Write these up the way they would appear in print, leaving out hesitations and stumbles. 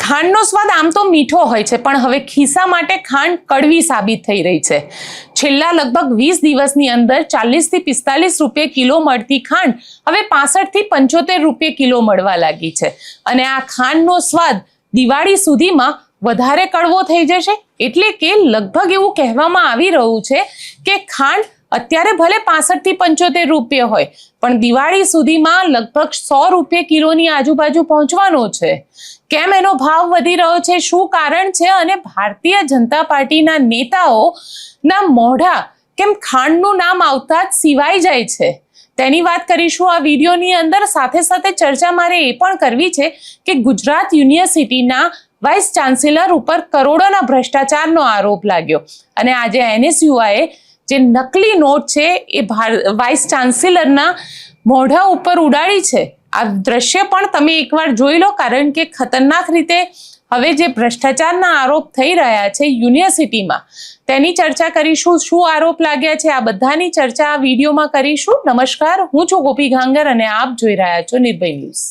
ખાંડનો સ્વાદ આમ તો મીઠો હોય છે, પણ હવે ખિસ્સા માટે ખાંડ કડવી સાબિત થઈ રહી છે. છેલ્લા લગભગ 20 દિવસની અંદર 40 થી 45 રૂપિયા કિલો મળતી ખાંડ હવે 65 થી 75 રૂપિયા કિલો મળવા લાગી છે. અને આ ખાંડનો સ્વાદ દિવાળી સુધીમાં વધારે કડવો થઈ જશે. એટલે કે લગભગ એવું કહેવામાં આવી રહ્યું છે કે ખાંડ અત્યારે ભલે 65 થી 75 રૂપિયા હોય, પણ દિવાળી સુધીમાં લગભગ 100 રૂપિયા કિલોની આજુબાજુ પહોંચવાનો છે. કેમ એનો ભાવ વધી રહ્યો છે, શું કારણ છે, અને ભારતીય જનતા પાર્ટીના નેતાઓના મોઢા કેમ ખાંડનું નામ આવતા જ સિવાય જાય છે, તેની વાત કરીશું આ વિડીયોની અંદર. સાથે સાથે ચર્ચા મારે એ પણ કરવી છે કે ગુજરાત યુનિવર્સિટીના વાઇસ ચાન્સેલર ઉપર કરોડોના ભ્રષ્ટાચારનો આરોપ લાગ્યો, અને આજે NSUI જે નકલી નોટ છે એ વાઇસ ચાન્સેલરના મોઢા ઉપર ઉડાડી છે. આ દ્રશ્ય પણ તમે એકવાર જોઈ લો, કારણ કે ખતરનાક રીતે હવે જે ભ્રષ્ટાચારના આરોપ થઈ રહ્યા છે યુનિવર્સિટીમાં, તેની ચર્ચા કરીશું. શું આરોપ લાગ્યા છે, આ બધાની ચર્ચા આ વિડીયોમાં કરીશું. નમસ્કાર, હું છું ગોપી ઘાંગર અને આપ જોઈ રહ્યા છો નિર્ભય ન્યૂઝ.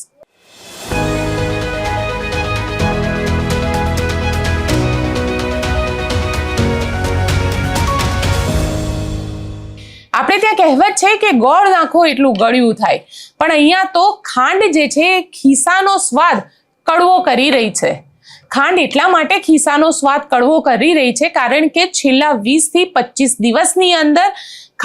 આપણે ત્યાં કહેવત છે કે ગોળ નાખો એટલું ગળ્યું થાય, પણ અહીંયા તો ખાંડ જે છે એ ખિસ્સાનો સ્વાદ કડવો કરી રહી છે. ખાંડ એટલા માટે ખિસ્સાનો સ્વાદ કડવો કરી રહી છે કારણ કે છેલ્લા 20 થી 25 દિવસની અંદર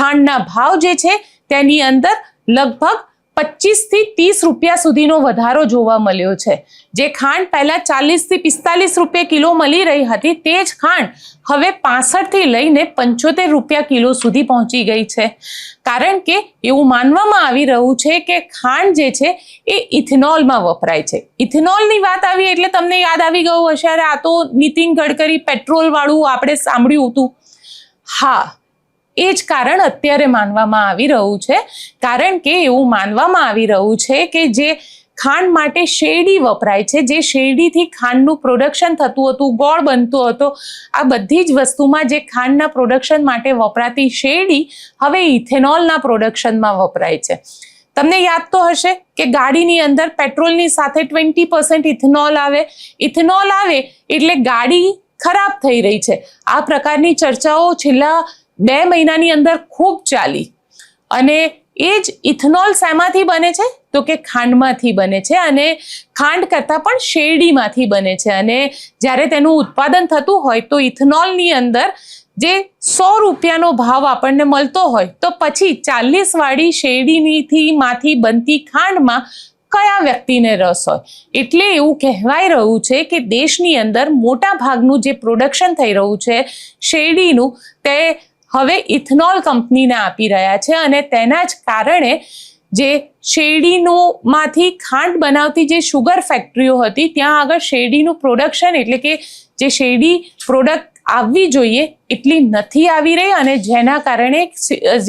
ખાંડના ભાવ જે છે તેની અંદર લગભગ 25 થી 30 રૂપિયા સુધીનો વધારો જોવા મળ્યો છે. જે ખાંડ પહેલા 40 થી 45 રૂપિયા કિલો મળી રહી હતી, તે જ ખાંડ હવે 65 થી લઈને 75 રૂપિયા કિલો સુધી પહોંચી ગઈ છે. કારણ કે એવું માનવામાં આવી રહ્યું છે કે ખાંડ જે છે એ ઇથેનોલમાં વપરાય છે. ઇથેનોલની વાત આવી એટલે તમને યાદ આવી ગયું હશે, અરે આ તો નીતિન ગડકરી પેટ્રોલ વાળું આપણે સાંભળ્યું હતું. હા, એ જ કારણ અત્યારે માનવામાં આવી રહ્યું છે, કારણ કે એવું માનવામાં આવી રહ્યું છે કે જે ખાંડ માટે શેરડી વપરાય છે, જે શેરડીથી ખાંડનું પ્રોડક્શન થતું હતું, ગોળ બનતો હતો, આ બધી જ વસ્તુમાં જે ખાંડના પ્રોડક્શન માટે વપરાતી શેરડી હવે ઇથેનોલના પ્રોડક્શનમાં વપરાય છે. તમને યાદ તો હશે કે ગાડીની અંદર પેટ્રોલની સાથે 20% ઇથેનોલ આવે. ઇથેનોલ આવે એટલે ગાડી ખરાબ થઈ રહી છે. આ પ્રકારની ચર્ચાઓ છેલ્લા 2 મહિનાની અંદર ખૂબ ચાલી, અને એ જ ઇથેનોલ શેમાંથી બને છે તો કે ખાંડમાંથી બને છે, અને ખાંડ કરતાં પણ શેરડીમાંથી બને છે. અને જ્યારે તેનું ઉત્પાદન થતું હોય તો ઇથેનોલની અંદર જે 100 રૂપિયાનો ભાવ આપણને મળતો હોય, તો પછી 40 વાળી શેરડીમાંથી બનતી ખાંડમાં કયા વ્યક્તિને રસ હોય. એટલે એવું કહેવાય રહ્યું છે કે દેશની અંદર મોટા ભાગનું જે પ્રોડક્શન થઈ રહ્યું છે શેરડીનું, તે હવે ઇથેનોલ કંપનીને આપી રહ્યા છે. અને તેના જ કારણે જે શેરડીનું ખાંડ બનાવતી જે શુગર ફેક્ટરીઓ હતી, ત્યાં આગળ શેરડીનું પ્રોડક્શન એટલે કે જે શેરડી પ્રોડક્ટ આવવી જોઈએ એટલી નથી આવી રહી, અને જેના કારણે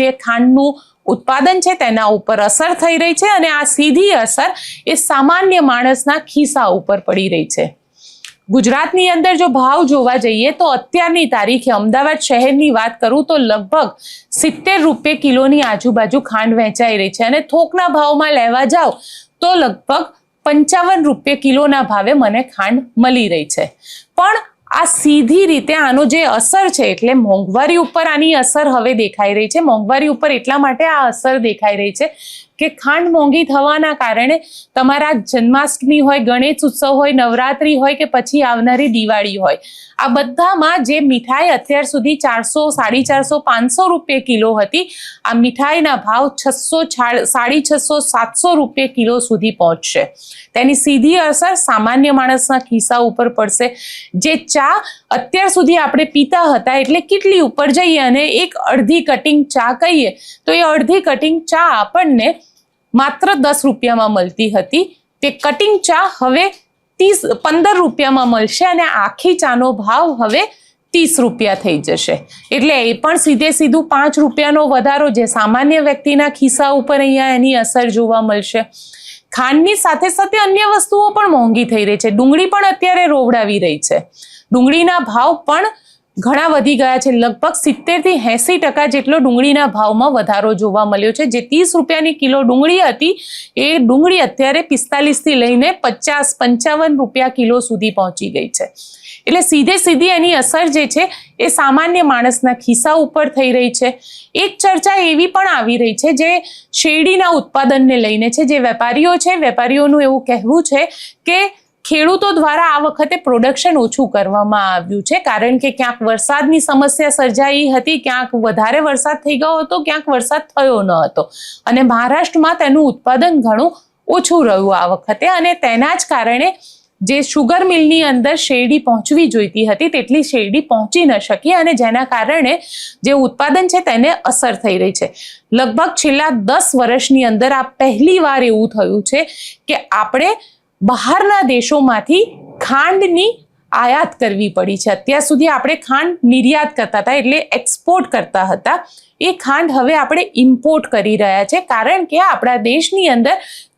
જે ખાંડનું ઉત્પાદન છે તેના ઉપર અસર થઈ રહી છે, અને આ સીધી અસર એ સામાન્ય માણસના ખિસ્સા ઉપર પડી રહી છે. ગુજરાતની અંદર જો ભાવ જોવા જઈએ તો અત્યારની તારીખે અમદાવાદ શહેરની વાત કરું તો લગભગ 70 રૂપિયા કિલોની આજુબાજુ ખાંડ વેચાઈ રહી છે, અને થોકના ભાવમાં લેવા જાઓ તો લગભગ 55 રૂપિયા કિલોના ભાવે મને ખાંડ મળી રહી છે. પણ આ સીધી રીતે આનો જે અસર છે, એટલે મોંઘવારી ઉપર આની અસર હવે દેખાઈ રહી છે. મોંઘવારી ઉપર એટલા માટે આ અસર દેખાઈ રહી છે કે ખાંડ મોંઘી થવાના કારણે તમારા જન્માષ્ટમી હોય, ગણેશ ઉત્સવ હોય, નવરાત્રી હોય કે પછી આવનારી દિવાળી હોય, આ બધામાં જે મીઠાઈ અત્યાર સુધી 400, 450, 500 રૂપિયા કિલો હતી, આ મીઠાઈના ભાવ 600, 650, 700 રૂપિયા કિલો સુધી પહોંચશે. તેની સીધી અસર સામાન્ય માણસના ખિસ્સા ઉપર પડશે. જે ચા અત્યાર સુધી આપણે પીતા હતા, એટલે કેટલી ઉપર જઈએ અને એક અડધી કટિંગ ચા કહીએ તો એ અડધી કટિંગ ચા આપણને માત્ર 10 રૂપિયામાં મળતી હતી, તે કટિંગ ચા હવે 15 રૂપિયામાં મળશે, અને આખી ચાનો ભાવ હવે 30 રૂપિયા થઈ જશે. એટલે એ પણ સીધું 5 રૂપિયાનો વધારો જે સામાન્ય વ્યક્તિના ખિસ્સા ઉપર અહીંયા એની અસર જોવા મળશે. ખાંડની સાથે સાથે અન્ય વસ્તુઓ પણ મોંઘી થઈ રહી છે. ડુંગળી પણ અત્યારે રોવડાવી રહી છે. ડુંગળીના ભાવ પણ ઘણા વધી ગયા છે. લગભગ 70 થી 80% જેટલો ડુંગળીના ભાવમાં વધારો જોવા મળ્યો છે. જે 30 રૂપિયાની કિલો ડુંગળી હતી એ ડુંગળી અત્યારે 45 થી લઈને 50-55 રૂપિયા કિલો સુધી પહોંચી ગઈ છે. એટલે સીધી એની અસર જે છે એ સામાન્ય માણસના ખિસ્સા ઉપર થઈ રહી છે. એક ચર્ચા એવી પણ આવી રહી છે જે શેરડીના ઉત્પાદનને લઈને છે. જે વેપારીઓ છે, વેપારીઓનું એવું કહેવું છે કે ખેડૂતો દ્વારા આ વખતે પ્રોડક્શન ઓછું કરવામાં આવ્યું છે, કારણ કે ક્યાંક વરસાદની સમસ્યા સર્જાઈ હતી, ક્યાંક વધારે વરસાદ થઈ ગયો હતો, ક્યાંક વરસાદ થયો ન હતો અને મહારાષ્ટ્રમાં તેનું ઉત્પાદન ઘણું ઓછું રહ્યું આ વખતે અને તેના જ કારણે જે શુગર મિલની અંદર શેરડી પહોંચવી જોઈતી હતી તેટલી શેરડી પહોંચી ન શકી અને જેના કારણે જે ઉત્પાદન છે તેને અસર થઈ રહી છે. લગભગ છેલ્લા 10 વર્ષની અંદર આ પહેલી વાર એવું થયું છે કે આપણે બહારના દેશોમાંથી ખાંડની આયાત કરવી પડી છે. અત્યાર સુધી આપણે ખાંડ નિર્યાત કરતા હતા, એટલે એક્સપોર્ટ કરતા હતા. એ ખાંડ હવે આપણે ઇમ્પોર્ટ કરી રહ્યા છે, કારણ કે આપણા દેશની અંદર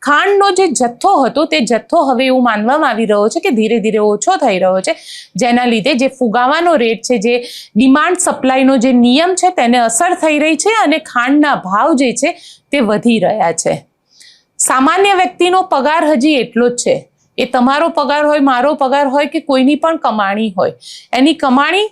ખાંડનો જે જથ્થો હતો તે જથ્થો હવે એવું માનવામાં આવી રહ્યો છે કે ધીરે ધીરે ઓછો થઈ રહ્યો છે, જેના લીધે જે ફુગાવાનો રેટ છે, જે ડિમાન્ડ સપ્લાયનો જે નિયમ છે તેને અસર થઈ રહી છે અને ખાંડના ભાવ જે છે તે વધી રહ્યા છે. સામાન્ય વ્યક્તિનો પગાર હજી એટલો જ છે. એ તમારો પગાર હોય, મારો પગાર હોય કે કોઈની પણ કમાણી હોય, એની કમાણી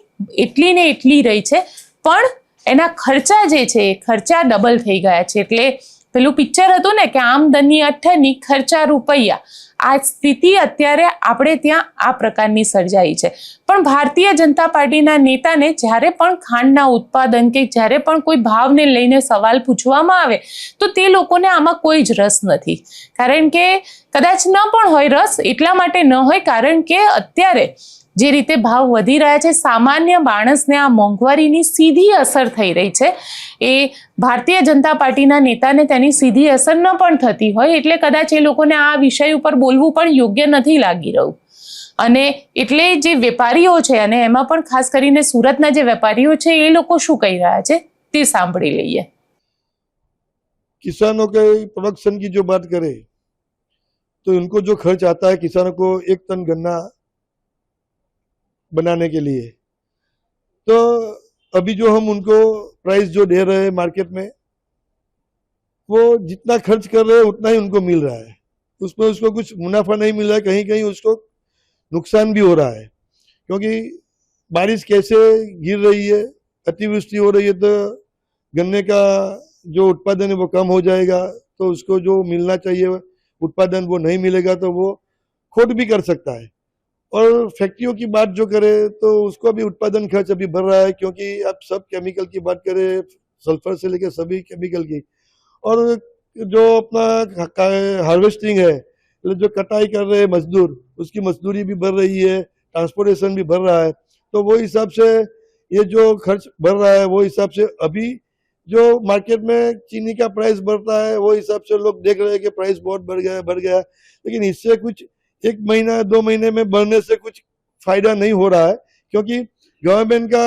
એટલી ને એટલી રહી છે, પણ એના ખર્ચા જે છે એ ખર્ચા ડબલ થઈ ગયા છે. એટલે પેલું પિક્ચર હતું ને કે આમદની 8 ખર્ચા રૂપિયા, આ સ્થિતિ અત્યારે આપણે ત્યાં આ પ્રકારની સર્જાઈ છે. પણ ભારતીય જનતા પાર્ટીના નેતાને જ્યારે પણ ખાંડના ઉત્પાદન કે જ્યારે પણ કોઈ ભાવને લઈને સવાલ પૂછવામાં આવે તો તે લોકોને આમાં કોઈ જ રસ નથી. કારણ કે કદાચ ન પણ હોય રસ, એટલા માટે ન હોય કારણ કે અત્યારે જે રીતે ભાવ વધી રહ્યા છે, સામાન્ય માણસને આ મોંઘવારીની સીધી અસર થઈ રહી છે. એ ભારતીય જનતા પાર્ટીના નેતાને તેની સીધી અસર ન પણ થતી હોય, એટલે કદાચ એ લોકોને આ વિષય ઉપર બોલવું પણ યોગ્ય નથી લાગી રહ્યું. અને એટલે જે વેપારીઓ છે, અને એમાં પણ ખાસ કરીને સુરતના જે વેપારીઓ છે એ લોકો શું કહી રહ્યા છે તે સાંભળી લઈએ. किसानों के प्रोडक्शन की जो बात करें तो उनको जो खर्च आता है किसानों को 1 टन गन्ना बनाने के लिए, तो अभी जो हम उनको प्राइस जो दे रहे हैं मार्केट में, वो जितना खर्च कर रहे हैं उतना ही उनको मिल रहा है. उसमें उसको कुछ मुनाफा नहीं मिल रहा है, कहीं कहीं उसको नुकसान भी हो रहा है. क्योंकि बारिश कैसे गिर रही है, अतिवृष्टि हो रही है तो गन्ने का जो उत्पादन है वो कम हो जाएगा, तो उसको जो मिलना चाहिए उत्पादन वो नहीं मिलेगा, तो वो खोट भी कर सकता है. और फैक्ट्रियों की बात जो करें तो उसको भी उत्पादन खर्च अभी बढ़ रहा है, क्योंकि अब सब केमिकल की बात करें, सल्फर से लेकर सभी केमिकल की, और जो अपना हार्वेस्टिंग है, जो कटाई कर रहे हैं मजदूर, उसकी मजदूरी भी बढ़ रही है, ट्रांसपोर्टेशन भी बढ़ रहा है. तो वो हिसाब से ये जो खर्च बढ़ रहा है वो हिसाब से अभी जो मार्केट में चीनी का प्राइस बढ़ता है वो हिसाब से लोग देख रहे हैं कि प्राइस बहुत बढ़ गया, लेकिन इससे कुछ 1 महीना 2 महीने में बढ़ने से कुछ फायदा नहीं हो रहा है, क्योंकि गवर्नमेंट का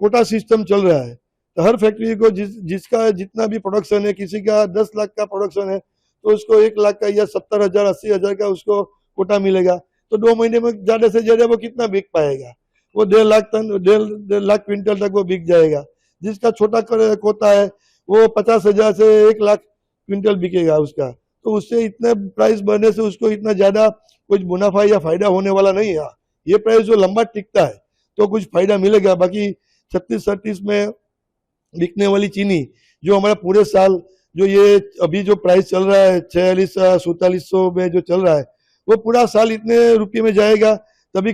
कोटा सिस्टम चल रहा है. तो हर फैक्ट्री को जिसका जितना भी प्रोडक्शन है, किसी का 10 लाख का प्रोडक्शन है तो उसको 1 लाख का या 70,000 80,000 का उसको कोटा मिलेगा. तो 2 महीने में ज्यादा से ज्यादा वो कितना बिक पाएगा? वो 1.5 लाख टन 1.5 लाख क्विंटल तक वो बिक जाएगा. जिसका छोटा कोटा है वो 50,000 से 1 लाख क्विंटल बिकेगा उसका. तो उससे इतने प्राइस बढ़ने से उसको इतना ज्यादा कुछ मुनाफा या फायदा होने वाला नहीं है. ये प्राइस जो लंबा टिकता है तो कुछ फायदा मिलेगा. बाकी 36-37 में बिकने वाली चीनी जो हमारा पूरे साल जो ये अभी जो प्राइस चल रहा है 4600-4700 में जो चल रहा है, वो पूरा साल इतने रुपये में जाएगा, तभी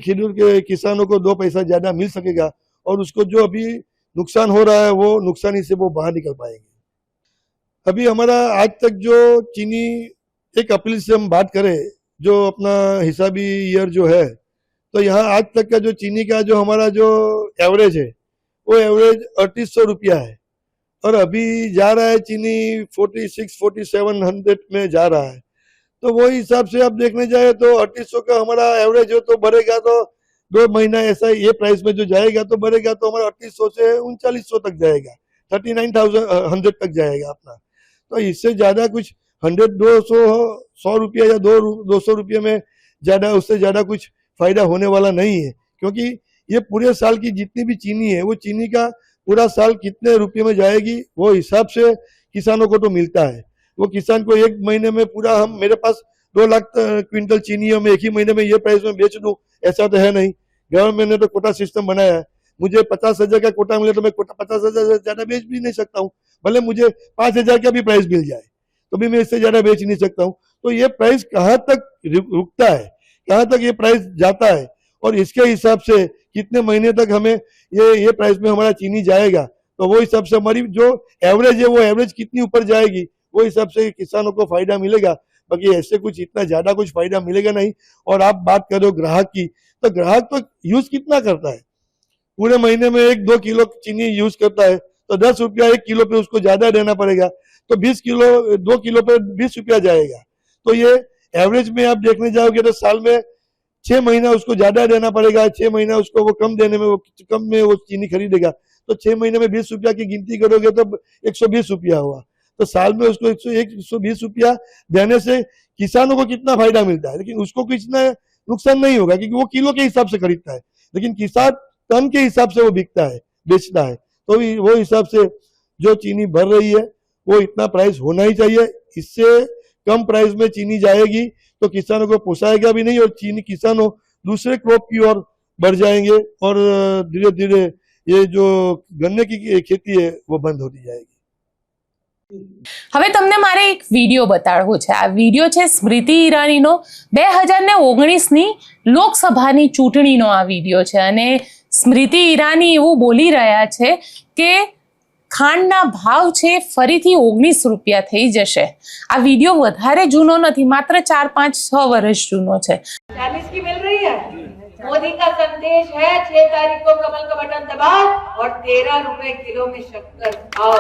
किसानों को 2 पैसा ज्यादा मिल सकेगा और उसको जो अभी नुकसान हो रहा है वो नुकसानी से वो बाहर निकल पाएंगे. अभी हमारा आज तक जो चीनी 1 अप्रैल से हम बात करें, जो अपना हिसाबी ईयर जो है, तो यहाँ आज तक का जो चीनी का जो हमारा जो एवरेज है वो एवरेज 3800 रुपया है, और अभी जा रहा है चीनी 46-4700 में जा रहा है. तो वो हिसाब से आप देखने जाए तो 3800 का हमारा एवरेज हो तो बढ़ेगा, तो 2 महीना ऐसा ये प्राइस में जो जाएगा तो बढ़ेगा, तो हमारा 3800 से 3900 तक जाएगा, 39,100 तक जाएगा अपना. तो इससे ज्यादा कुछ 100 रुपया या 200 रुपये में ज्यादा उससे ज्यादा कुछ फायदा होने वाला नहीं है, क्योंकि ये पूरे साल की जितनी भी चीनी है वो चीनी का पूरा साल कितने रुपये में जाएगी वो हिसाब से किसानों को तो मिलता है। वो किसान को एक महीने में पूरा मेरे पास 2 लाख क्विंटल चीनी है, मैं एक ही महीने में ये प्राइस में बेच दूं ऐसा तो है नहीं। गवर्नमेंट ने तो कोटा सिस्टम बनाया है। मुझे 50,000 का कोटा मिले तो मैं कोटा 50,000 से ज्यादा बेच भी नहीं सकता हूँ। भले मुझे 5,000 का भी प्राइस मिल जाए तो भी मैं इससे ज्यादा बेच नहीं सकता हूँ। तो ये प्राइस कहाँ तक रुकता है, कहाँ तक ये प्राइस जाता है और इसके हिसाब से कितने महीने तक हमें ये प्राइस में हमारा चीनी जाएगा, तो वो हिसाब से हमारी जो एवरेज है वो एवरेज कितनी ऊपर जाएगी वो हिसाब से किसानों को फायदा मिलेगा। बाकी ऐसे कुछ इतना ज्यादा कुछ फायदा मिलेगा नहीं। और आप बात करो ग्राहक की, तो ग्राहक तो यूज कितना करता है, पूरे महीने में 1-2 किलो चीनी यूज करता है तो 10 रुपया 1 किलो पे उसको ज्यादा देना पड़ेगा, तो 2 किलो पे 20 रुपया जाएगा। तो ये एवरेज में आप देखने जाओगे तो साल में 6 महीना उसको ज्यादा देना पड़ेगा, 6 महीना उसको वो कम देने में वो चीनी खरीदेगा। तो 6 महीने में 20 रुपया की गिनती करोगे तो 120 रुपया हुआ। तो साल में उसको 120 रुपया देने से किसानों को कितना फायदा मिलता है, लेकिन उसको कितना नुकसान नहीं होगा क्योंकि वो किलो के हिसाब से खरीदता है, लेकिन किसान टन के हिसाब से वो बिकता है, बेचता है। तो वो हिसाब से जो चीनी भर रही है वो इतना प्राइस होना ही चाहिए। इससे कम प्राइस में चीनी जाएगी तो किसानों को पोसाएगा भी नहीं और चीनी किसानों दूसरे क्रॉप की ओर बढ़ जाएंगे और धीरे धीरे ये जो गन्ने की खेती है वो बंद होती जाएगी। હવે તમને મારે એક વિડીયો બતાડવો છે। આ વિડીયો છે સ્મૃતિ ઈરાનીનો 2019ની લોકસભાની ચૂંટણીનો આ વિડીયો છે અને સ્મૃતિ ઈરાની એવું બોલી રહ્યા છે કે ખાંડના ભાવ છે ફરીથી 19 રૂપિયા થઈ જશે। આ વિડીયો વધારે જૂનો નથી, માત્ર 4, 5, 6 વર્ષ જૂનો છે। 40 की मिल रही है। मोदी का संदेश है 6 तारीख को कमल का बटन दबाओ और 13 रुपए किलो में शक्कर खाओ।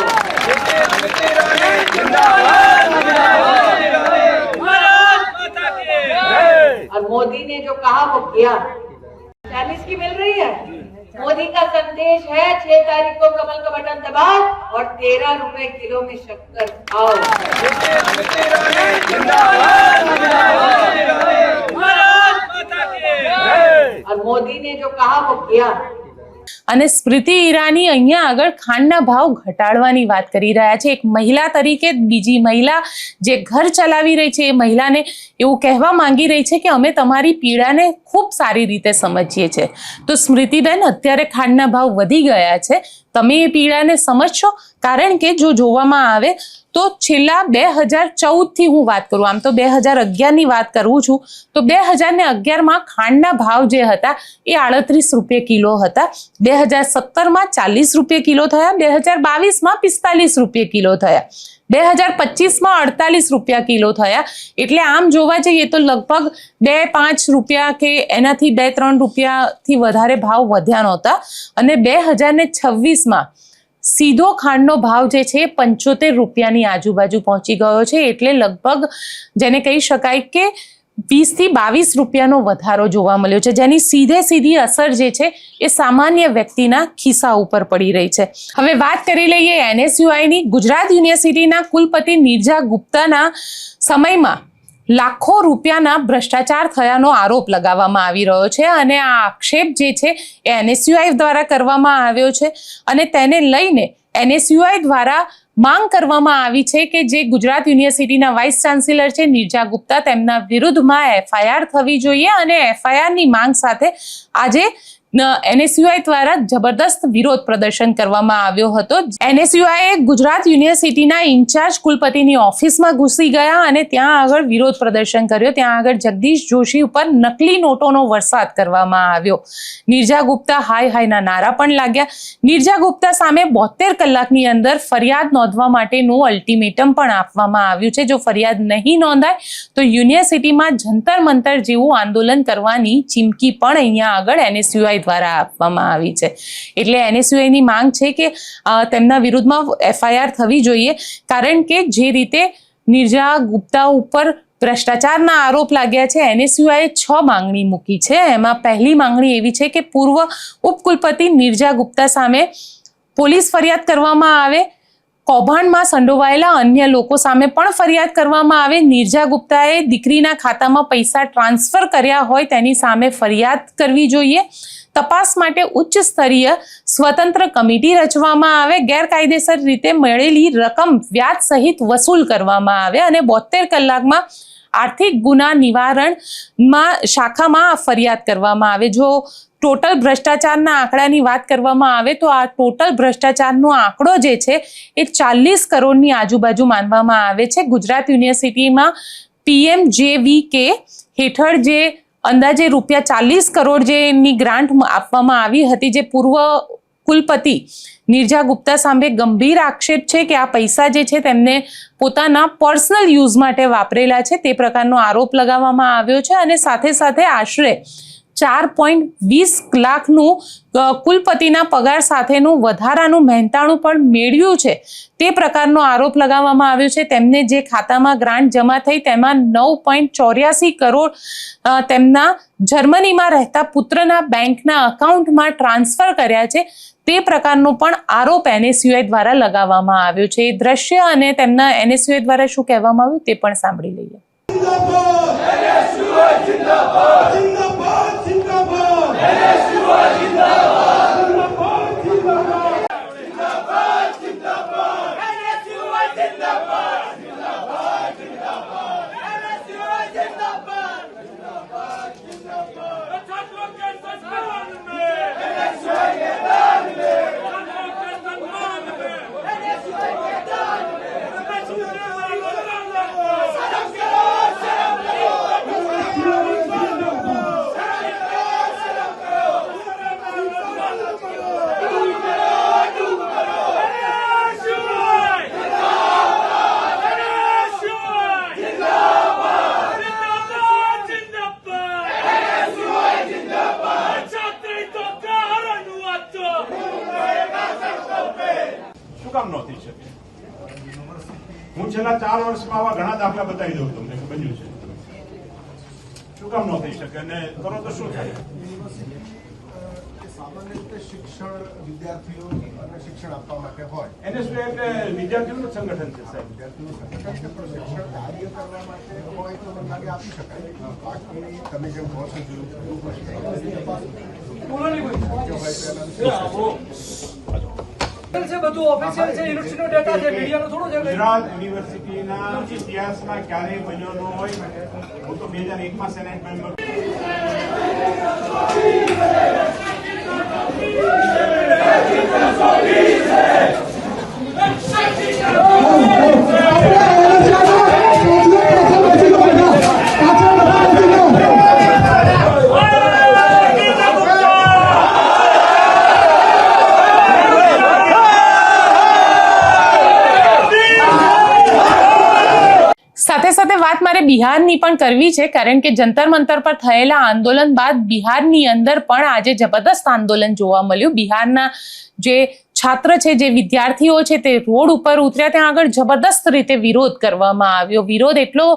और मोदी ने जो कहा वो किया। 40 की मिल रही है। मोदी का संदेश है 6 तारीख को कमल का बटन दबाओ और 13 रुपए किलो में शक्कर खाओ। और मोदी ने जो कहा वो किया। અને સ્મૃતિ ઈરાની અહીંયા આગળ ખાંડના ભાવ ઘટાડવાની વાત કરી રહ્યા છે। એક મહિલા તરીકે બીજી મહિલા જે ઘર ચલાવી રહી છે એ મહિલાને એવું કહેવા માંગી રહી છે કે અમે તમારી પીડાને ખૂબ સારી રીતે સમજીએ છીએ। તો સ્મૃતિબેન, અત્યારે ખાંડના ભાવ વધી ગયા છે, તમે એ પીડાને સમજશો? કારણ કે જો જોવામાં આવે તો છેલ્લા 2014 હું વાત કરું, આમ તો 2011 વાત કરું છું, તો 2011 ખાંડના ભાવ જે હતા એ 38 રૂપિયા કિલો હતા, 2017 40 રૂપિયા કિલો થયા, 2022 45 રૂપિયા કિલો થયા, 2025 48 રૂપિયા કિલો થયા। એટલે આમ જોવા જઈએ તો લગભગ 2-5 રૂપિયા કે એનાથી 2-3 રૂપિયાથી વધારે ભાવ વધ્યા નહોતા અને 2026 સીધો ખાંડનો ભાવ જે છે 75 રૂપિયાની આજુબાજુ પહોંચી ગયો છે। એટલે લગભગ જેને કહી શકાય કે 20 થી 22 રૂપિયાનો વધારો જોવા મળ્યો છે, જેની સીધી અસર જે છે એ સામાન્ય વ્યક્તિના ખિસ્સા ઉપર પડી રહી છે। હવે વાત કરી લઈએ NSUIની। ગુજરાત યુનિવર્સિટીના કુલપતિ નીરજા ગુપ્તાના સમયમાં લાખો રૂપિયાના ભ્રષ્ટાચાર થયાનો આરોપ લગાવવામાં આવી રહ્યો છે અને આ આક્ષેપ જે છે એ NSUI દ્વારા કરવામાં આવ્યો છે અને તેને લઈને NSUI દ્વારા માંગ કરવામાં આવી છે કે જે ગુજરાત યુનિવર્સિટીના વાઇસ ચાન્સેલર છે નીરજા ગુપ્તા, તેમના વિરુદ્ધમાં FIR થવી જોઈએ અને FIRની માંગ સાથે આજે NSUI દ્વારા જબરદસ્ત વિરોધ પ્રદર્શન કરવામાં આવ્યો હતો। NSUI ગુજરાત યુનિવર્સિટીના ઇન્ચાર્જ કુલપતિની ઓફિસમાં ઘૂસી ગયા અને ત્યાં આગળ વિરોધ પ્રદર્શન કર્યો। ત્યાં આગળ જગદીશ જોશી ઉપર નકલી નોટોનો વરસાદ કરવામાં આવ્યો। નીરજા ગુપ્તા હાયના નારા પણ લાગ્યા। નીરજા ગુપ્તા સામે 72 કલાકની અંદર ફરિયાદ નોંધવા માટેનું અલ્ટિમેટમ પણ આપવામાં આવ્યું છે। જો ફરિયાદ નહીં નોંધાય તો યુનિવર્સિટીમાં જંતર મંતર જેવું આંદોલન કરવાની ચીમકી પણ અહીંયા આગળ NSUI દ્વારા આપવામાં આવી છે। એટલે NSUIની માંગ છે કે તેમના વિરુદ્ધમાં FIR થવી જોઈએ, કારણ કે જે રીતે નીરજા ગુપ્તા ઉપર ભ્રષ્ટાચારના આરોપ લાગ્યા છે, NSUIએ 6 માંગણી મૂકી છે। એમાં પહેલી માંગણી એવી છે કે પૂર્વ ઉપકુલપતિ નીરજા ગુપ્તા સામે પોલીસ ફરિયાદ કરવામાં આવે, કૌભાંડમાં સંડોવાયેલા અન્ય લોકો સામે પણ ફરિયાદ કરવામાં આવે, નીરજા ગુપ્તાએ દીકરીના ખાતામાં પૈસા ટ્રાન્સફર કર્યા હોય તેની સામે ફરિયાદ કરવી જોઈએ, તપાસ માટે ઉચ્ચ સ્તરીય સ્વતંત્ર કમિટી રચવામાં આવે, ગેરકાયદેસર રીતે મળેલી રકમ વ્યાજ સહિત વસૂલ કરવામાં આવે અને 72 કલાકમાં આર્થિક ગુના નિવારણમાં શાખામાં ફરિયાદ કરવામાં આવે. જો ટોટલ ભ્રષ્ટાચારના આંકડાની વાત કરવામાં આવે તો આ ટોટલ ભ્રષ્ટાચારનો આંકડો જે છે એ 40 કરોડની આજુબાજુ માનવામાં આવે છે. ગુજરાત યુનિવર્સિટીમાં PMJVK હેઠળ જે અંદાજે ₹40 કરોડ જેની ગ્રાન્ટ આપવામાં આવી હતી, જે પૂર્વ કુલપતિ નિર્જા ગુપ્તા સામે ગંભીર આક્ષેપ છે કે આ પૈસા જે છે તેમને પોતાના પર્સનલ યુઝ માટે વાપરેલા છે, તે પ્રકારનો આરોપ લગાવવામાં આવ્યો છે. અને સાથે સાથે આશરે 4.20 લાખનું કુલપતિના પગાર સાથેનું વધારાનું મહેનતાણું પણ મેળવ્યું છે, તે પ્રકારનો આરોપ લગાવવામાં આવ્યો છે. તેમને જે ખાતામાં ગ્રાન્ટ જમા થઈ તેમાં 9.84 કરોડ તેમના જર્મનીમાં રહેતા પુત્રના બેંકના અકાઉન્ટમાં ટ્રાન્સફર કર્યા છે, તે પ્રકારનો પણ આરોપ NSUI દ્વારા લગાવવામાં આવ્યો છે. એ દ્રશ્ય અને તેમના NSUI દ્વારા શું કહેવામાં આવ્યું તે પણ સાંભળી લઈએ. હું છેલ્લા 4 વર્ષમાં આવા ઘણા દાખલા બતાવી દઉં તમને કે બન્યું છે. શું કામ ન થઈ શકે અને કરો તો શું થાય? સામાન્ય રીતે શિક્ષણ વિદ્યાર્થીઓ અને શિક્ષણ આપવા માટે હોય. NSUI એટલે વિદ્યાર્થીઓનું સંગઠન છે સાહેબ. વિદ્યાર્થીઓનું સંગઠન છે, પણ શિક્ષણ કાર્ય કરવા માટે હોય તો મને લાગે આપી શકાય. બાકી તમે જેમ કહો છો ગુજરાત યુનિવર્સિટીના ઇતિહાસમાં ક્યારેય બન્યો ન હોય. હું તો 2001માં સેનેટ મેમ્બર. સાથે સાથે વાત મારે બિહારની પણ કરવી છે, કારણ કે જંતર મંતર પર થયેલા આંદોલન બાદ બિહારની અંદર પણ આજે જબરદસ્ત આંદોલન જોવા મળ્યું. બિહારના જે છાત્ર છે, જે વિદ્યાર્થીઓ છે, તે રોડ ઉપર ઉતર્યા. ત્યાં આગળ જબરદસ્ત રીતે વિરોધ કરવામાં આવ્યો. વિરોધ એટલો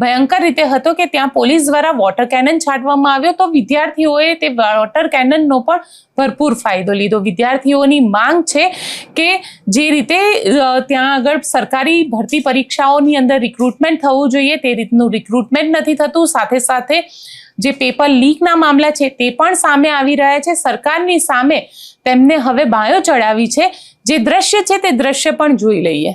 ભયંકર રીતે હતો કે ત્યાં પોલીસ દ્વારા વોટર કેનન છાંટવામાં આવ્યો, તો વિદ્યાર્થીઓએ તે વોટર કેનનનો પણ ભરપૂર ફાયદો લીધો. વિદ્યાર્થીઓની માંગ છે કે જે રીતે ત્યાં આગળ સરકારી ભરતી પરીક્ષાઓની અંદર રિક્રુટમેન્ટ થવું જોઈએ તે રીતનું રિક્રુટમેન્ટ નથી થતું. સાથે સાથે જે પેપર લીકના મામલા છે તે પણ સામે આવી રહ્યા છે. સરકારની સામે તેમને હવે બાયો ચડાવી છે. જે દ્રશ્ય છે તે દ્રશ્ય પણ જોઈ લઈએ.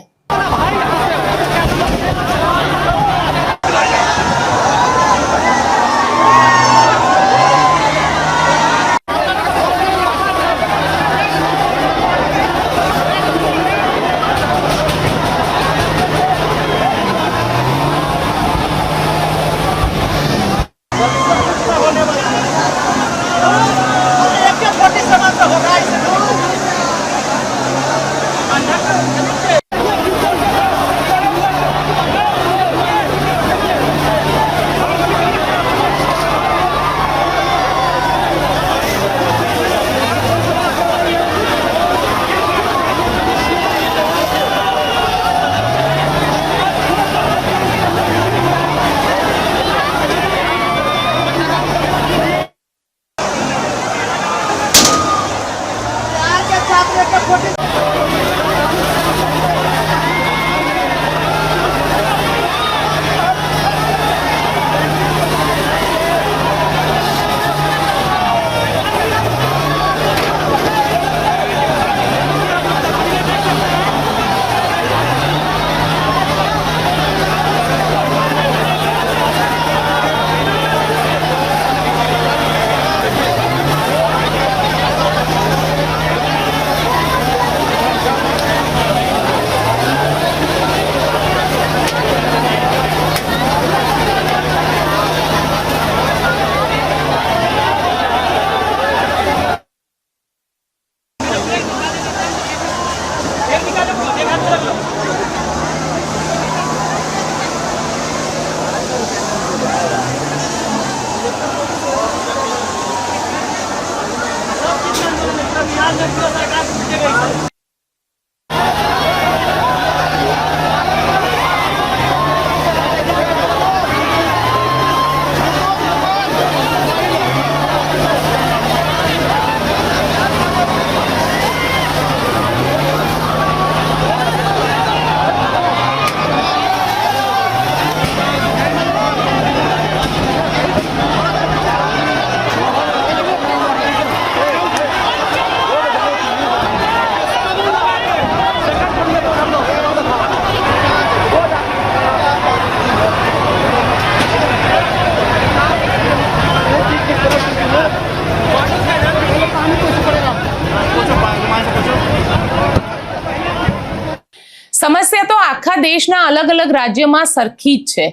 સમસ્યા તો આખા દેશના અલગ અલગ રાજ્યમાં સરખી જ છે.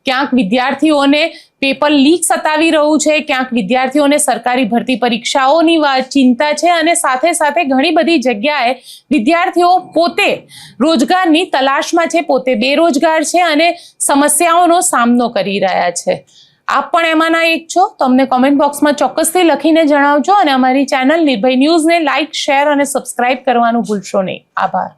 ક્યાંક વિદ્યાર્થીઓને પેપર લીક સતાવી રહ્યું છે, ક્યાંક વિદ્યાર્થીઓને સરકારી ભરતી પરીક્ષાઓની ચિંતા છે, અને સાથે સાથે ઘણી બધી જગ્યાએ વિદ્યાર્થીઓ પોતે રોજગારની તલાશમાં છે, પોતે બેરોજગાર છે અને સમસ્યાઓનો સામનો કરી રહ્યા છે. આપ પણ એમાંના એક છો તો અમને કોમેન્ટ બોક્સમાં ચોક્કસથી લખીને જણાવજો, અને અમારી ચેનલ નિર્ભય ન્યૂઝને લાઇક, શેર અને સબસ્ક્રાઇબ કરવાનું ભૂલશો નહીં. આભાર.